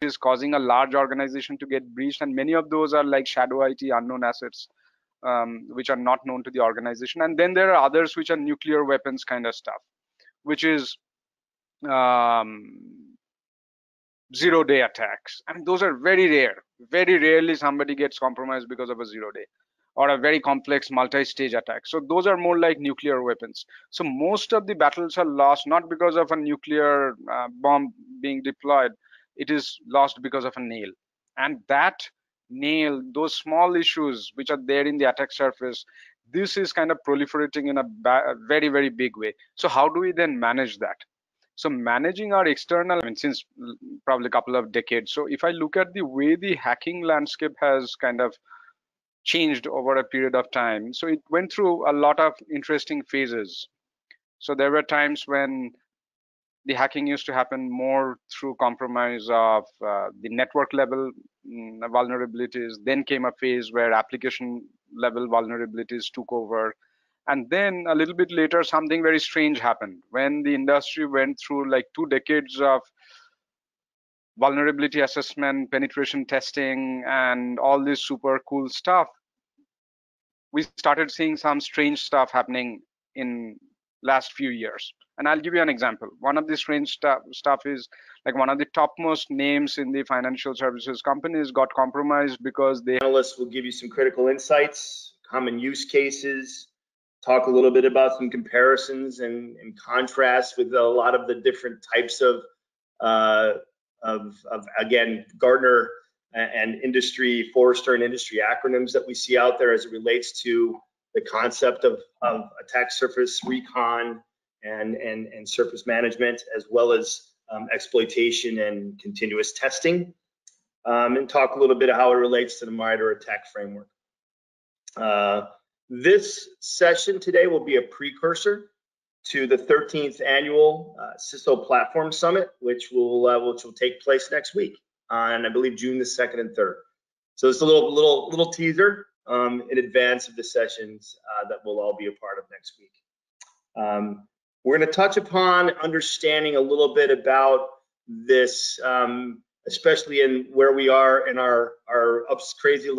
is causing a large organization to get breached, and many of those are like shadow IT, unknown assets, which are not known to the organization. And then there are others which are nuclear weapons kind of stuff, which is zero-day attacks. And those are very rare. Very rarely somebody gets compromised because of a zero-day or a very complex multi-stage attack. So those are more like nuclear weapons. So most of the battles are lost not because of a nuclear bomb being deployed. It is lost because of a nail. And that nail, those small issues which are there in the attack surface, this is kind of proliferating in a very, very big way. So how do we then manage that? So managing our external, I mean, since probably a couple of decades. So if I look at the way the hacking landscape has kind of changed over a period of time, so it went through a lot of interesting phases. So there were times when the hacking used to happen more through compromise of the network level vulnerabilities. Then came a phase where application level vulnerabilities took over. And then a little bit later, something very strange happened when the industry went through like 2 decades of vulnerability assessment, penetration testing, and all this super cool stuff. We started seeing some strange stuff happening in last few years. And I'll give you an example. One of the strange stuff is like one of the topmost names in the financial services companies got compromised because they... Analysts will give you some critical insights, common use cases, talk a little bit about some comparisons and contrasts with a lot of the different types of again, Gartner and industry, Forrester and industry acronyms that we see out there as it relates to the concept of attack surface recon and surface management, as well as exploitation and continuous testing, and talk a little bit of how it relates to the MITRE ATT&CK framework. This session today will be a precursor to the 13th annual CISO Platform Summit, which will take place next week on, I believe, June the 2nd and 3rd. So it's a little teaser in advance of the sessions that we'll all be a part of next week. We're going to touch upon understanding a little bit about this, especially in where we are in our crazy